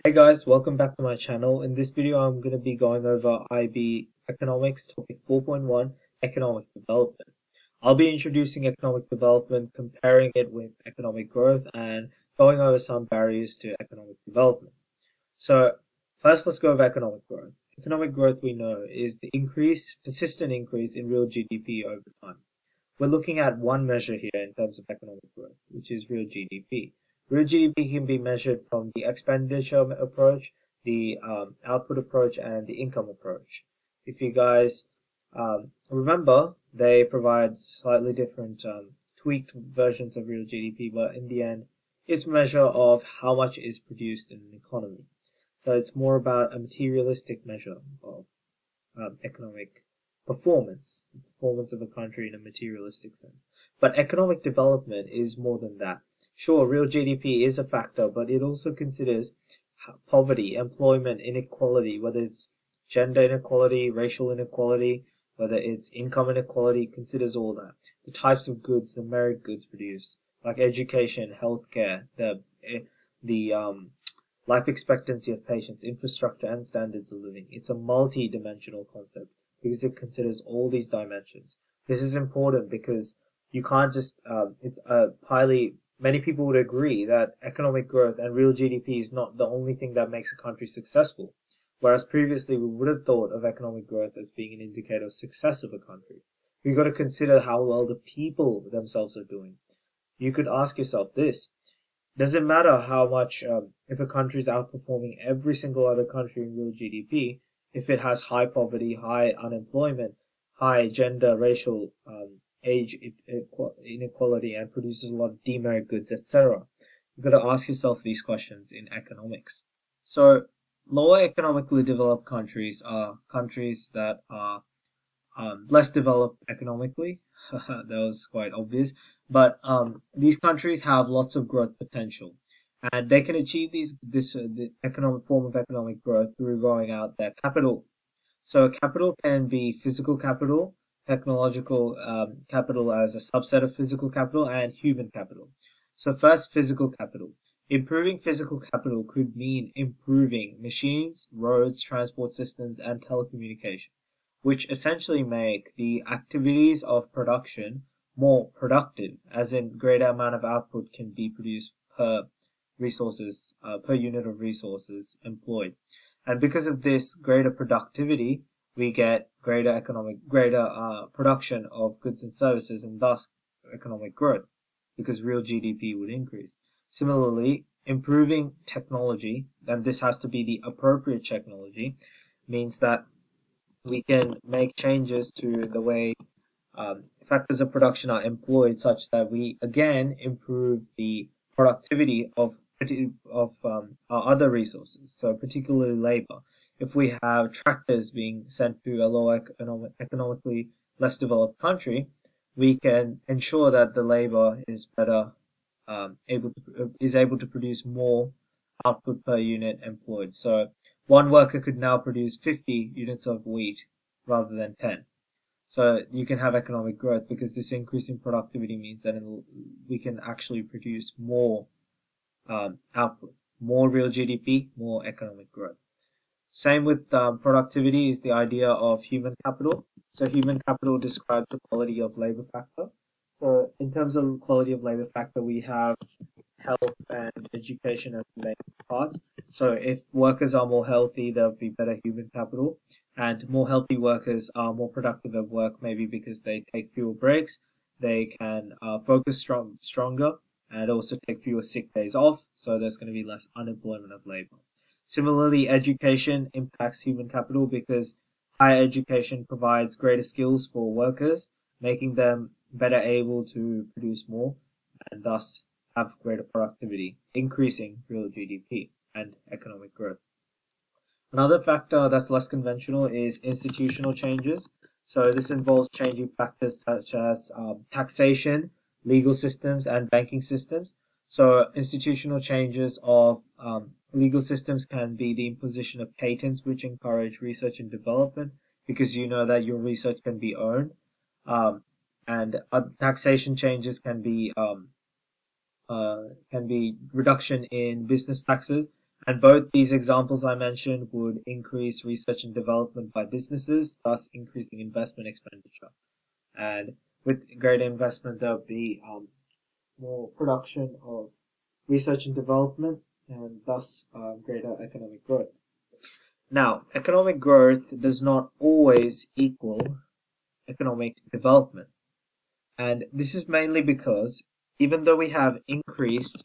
Hey guys, welcome back to my channel. In this video, I'm going to be going over IB Economics topic 4.1, Economic Development. I'll be introducing economic development, comparing it with economic growth, and going over some barriers to economic development. So first, let's go over economic growth. Economic growth, we know, is the persistent increase in real GDP over time. We're looking at one measure here in terms of economic growth, which is real GDP. Real GDP can be measured from the expenditure approach, the output approach, and the income approach. If you guys remember, they provide slightly different tweaked versions of real GDP, but in the end, it's a measure of how much is produced in an economy. So it's more about a materialistic measure of economic performance, the performance of a country in a materialistic sense. But economic development is more than that. Sure, real GDP is a factor, but it also considers poverty, employment inequality, whether it's gender inequality, racial inequality, whether it's income inequality, considers all that. The types of goods, the merit goods produced, like education, healthcare, the life expectancy of patients, infrastructure, and standards of living. It's a multi-dimensional concept because it considers all these dimensions. This is important because you can't just, many people would agree that economic growth and real GDP is not the only thing that makes a country successful. Whereas previously we would have thought of economic growth as being an indicator of success of a country. You've got to consider how well the people themselves are doing. You could ask yourself this. Does it matter how much, if a country is outperforming every single other country in real GDP, if it has high poverty, high unemployment, high gender, racial, age inequality, and produces a lot of demerit goods, etc.? You've got to ask yourself these questions in economics. So, lower economically developed countries are countries that are less developed economically. That was quite obvious. But these countries have lots of growth potential, and they can achieve the economic form of economic growth through growing out their capital. So capital can be physical capital, technological capital as a subset of physical capital, and human capital. So first, physical capital. Improving physical capital could mean improving machines, roads, transport systems, and telecommunication, which essentially make the activities of production more productive, as in greater amount of output can be produced per unit of resources employed. And because of this greater productivity, we get greater production of goods and services, and thus economic growth, because real GDP would increase. Similarly, improving technology, and this has to be the appropriate technology, means that we can make changes to the way factors of production are employed, such that we again improve the productivity of our other resources, so particularly labor. If we have tractors being sent to a lower economically less developed country, we can ensure that the labor is better able to produce more output per unit employed. So one worker could now produce 50 units of wheat rather than 10. So you can have economic growth because this increase in productivity means that we can actually produce more output, more real GDP, more economic growth. Same with productivity is the idea of human capital. So human capital describes the quality of labor factor. So in terms of quality of labor factor, we have health and education as the main parts. So if workers are more healthy, there'll be better human capital, and more healthy workers are more productive at work, maybe because they take fewer breaks, they can focus stronger, and also take fewer sick days off, so there's going to be less unemployment of labor. Similarly, education impacts human capital because higher education provides greater skills for workers, making them better able to produce more, and thus have greater productivity, increasing real GDP and economic growth. Another factor that's less conventional is institutional changes. So this involves changing factors such as taxation, legal systems, and banking systems. So institutional changes of legal systems can be the imposition of patents, which encourage research and development, because you know that your research can be owned. And taxation changes can be reduction in business taxes And both these examples I mentioned would increase research and development by businesses, thus increasing investment expenditure. And with greater investment, there'll be more production of research and development, and thus greater economic growth. Now, economic growth does not always equal economic development. And this is mainly because even though we have increased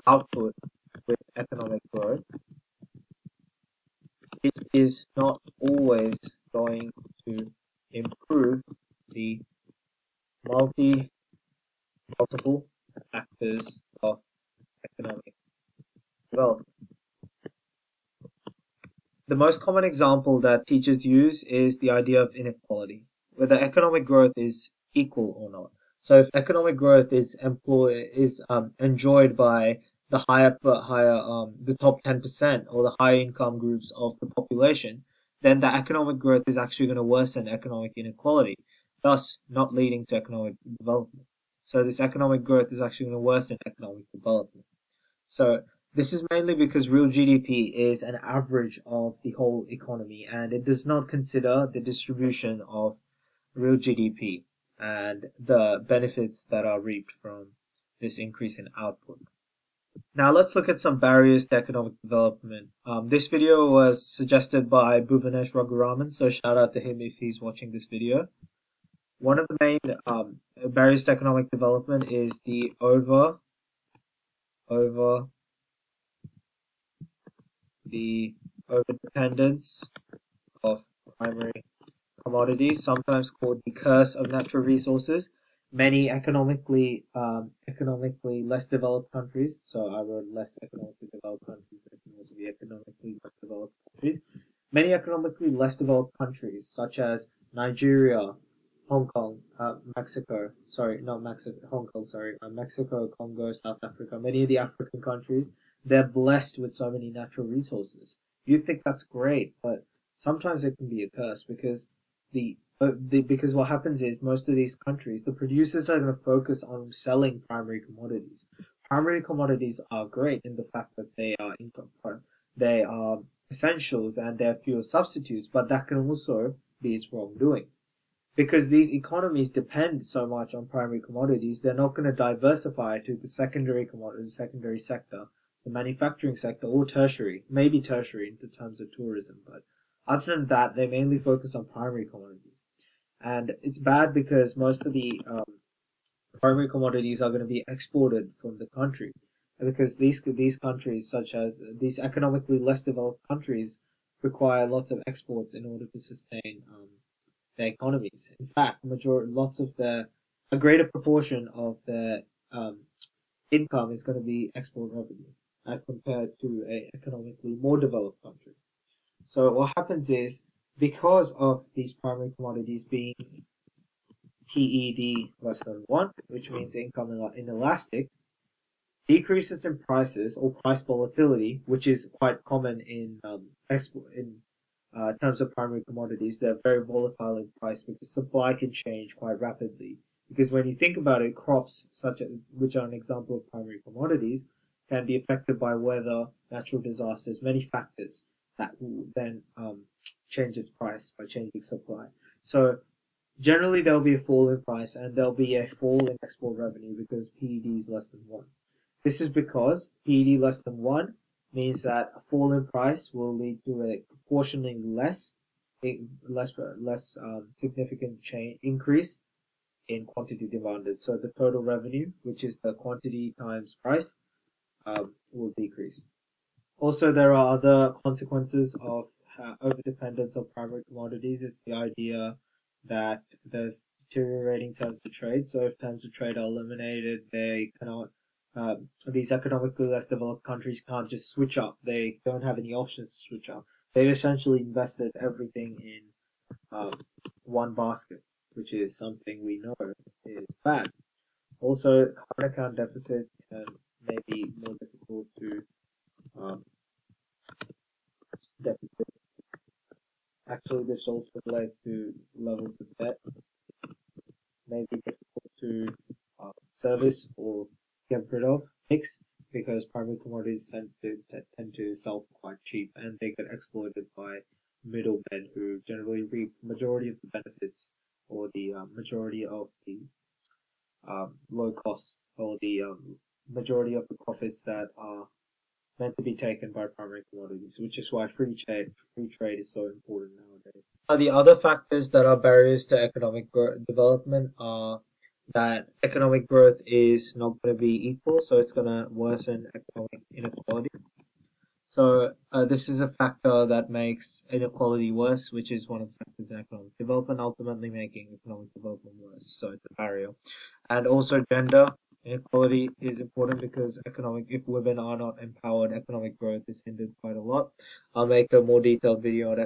output with economic growth, it is not always going to improve the multiple factors of economic development. The most common example that teachers use is the idea of inequality, whether economic growth is equal or not. So if economic growth is enjoyed by the the top 10% or the higher income groups of the population, then the economic growth is actually going to worsen economic inequality, thus not leading to economic development. So this economic growth is actually going to worsen economic development. So this is mainly because real GDP is an average of the whole economy, and it does not consider the distribution of real GDP and the benefits that are reaped from this increase in output. Now let's look at some barriers to economic development. This video was suggested by Bhuvanesh Raghuraman, so shout out to him if he's watching this video. One of the main barriers to economic development is the overdependence of primary commodities, sometimes called the curse of natural resources. Many economically less developed countries, so I wrote less economically developed countries, but it can also be economically less developed countries. Many economically less developed countries, such as Nigeria, Hong Kong, Mexico, Congo, South Africa, many of the African countries, they're blessed with so many natural resources. You think that's great, but sometimes it can be a curse because because what happens is most of these countries, the producers are going to focus on selling primary commodities. Primary commodities are great in the fact that they are essentials and they're fuel substitutes, but that can also be its wrongdoing. Because these economies depend so much on primary commodities, they're not going to diversify to the secondary commodities, secondary sector, the manufacturing sector, or tertiary, maybe tertiary in terms of tourism, but other than that, they mainly focus on primary commodities. And it's bad because most of the primary commodities are going to be exported from the country. Because these countries, such as these economically less developed countries, require lots of exports in order to sustain their economies. In fact, a greater proportion of their income is going to be export revenue as compared to a economically more developed country. So what happens is, because of these primary commodities being PED less than 1, which means income inelastic, decreases in prices or price volatility, which is quite common in terms of primary commodities. They're very volatile in price because supply can change quite rapidly. Because when you think about it, crops which are an example of primary commodities can be affected by weather, natural disasters, many factors that will then change its price by changing supply. So generally there'll be a fall in price and there'll be a fall in export revenue because PED is less than 1. This is because PED less than 1 means that a fall in price will lead to a proportionally less significant increase in quantity demanded. So the total revenue, which is the quantity times price, will decrease. Also, there are other consequences of overdependence on primary commodities. It's the idea that there's deteriorating terms of trade. So if terms of trade are eliminated, they cannot. These economically less developed countries can't just switch up. They don't have any options to switch up. They've essentially invested everything in one basket, which is something we know is bad. Also, current account deficit may be more difficult to deficit. Actually, this also relates to levels of debt. May be difficult to service or get rid of, fix, because because primary commodities tend to sell for quite cheap, and they get exploited by middlemen who generally reap majority of the benefits, or the majority of the low costs, or the majority of the profits that are meant to be taken by primary commodities, which is why free trade is so important nowadays. The other factors that are barriers to economic development are that economic growth is not going to be equal, so it's going to worsen economic inequality. So this is a factor that makes inequality worse, which is one of the factors in economic development, ultimately making economic development worse. So it's a barrier. And also gender inequality is important because if women are not empowered, economic growth is hindered quite a lot. I'll make a more detailed video on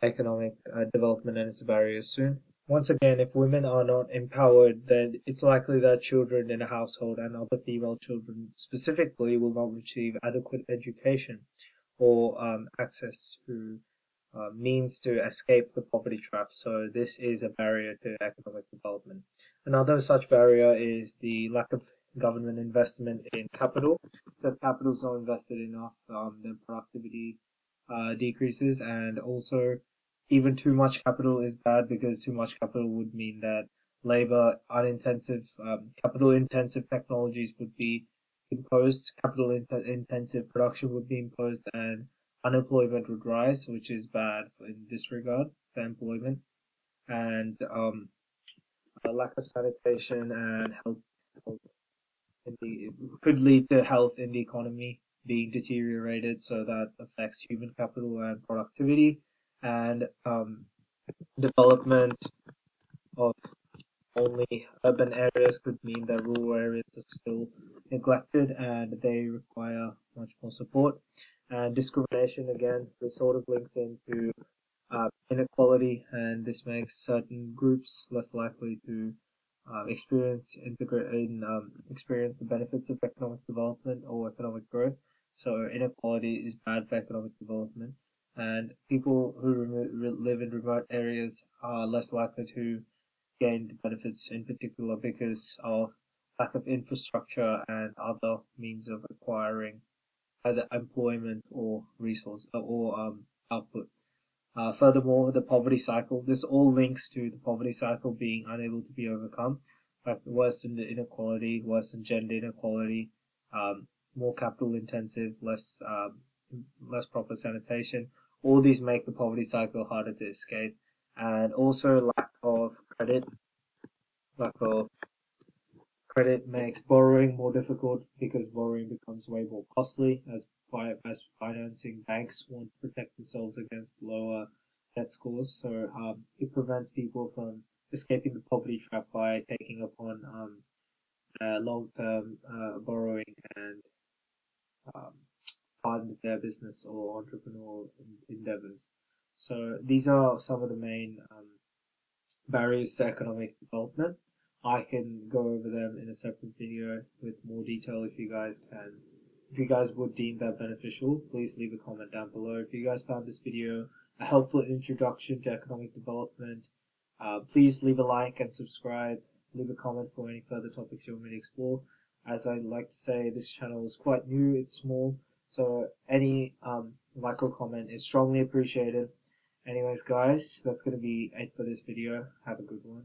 economic development and its barriers soon. Once again, if women are not empowered, then it's likely that children in a household and other female children specifically will not receive adequate education or access to means to escape the poverty trap. So this is a barrier to economic development. Another such barrier is the lack of government investment in capital. So if capital is not invested enough, then productivity decreases, and also even too much capital is bad, because too much capital would mean that capital intensive technologies would be imposed, capital intensive production would be imposed, and unemployment would rise, which is bad in this regard for employment. And a lack of sanitation and health could lead to health in the economy being deteriorated, so that affects human capital and productivity. And development of only urban areas could mean that rural areas are still neglected and they require much more support. And discrimination, again, this sort of links into inequality, and this makes certain groups less likely to experience the benefits of economic development or economic growth. So inequality is bad for economic development, and people who live in remote areas are less likely to gain the benefits, in particular because of lack of infrastructure and other means of acquiring either employment or resource or output. Furthermore, the poverty cycle. This all links to the poverty cycle being unable to be overcome. Like worsen the inequality, worsen gender inequality, more capital intensive, less proper sanitation. All these make the poverty cycle harder to escape, and also lack of credit. Lack of credit makes borrowing more difficult, because borrowing becomes way more costly as financing banks want to protect themselves against lower debt scores. So it prevents people from escaping the poverty trap by taking upon long-term borrowing and fund their business or entrepreneurial endeavors. So these are some of the main barriers to economic development. I can go over them in a separate video with more detail if you guys would deem that beneficial. Please leave a comment down below. If you guys found this video a helpful introduction to economic development, please leave a like and subscribe. Leave a comment for any further topics you want me to explore. As I like to say, this channel is quite new, it's small, so any like or comment is strongly appreciated. Anyways guys, that's going to be it for this video. Have a good one.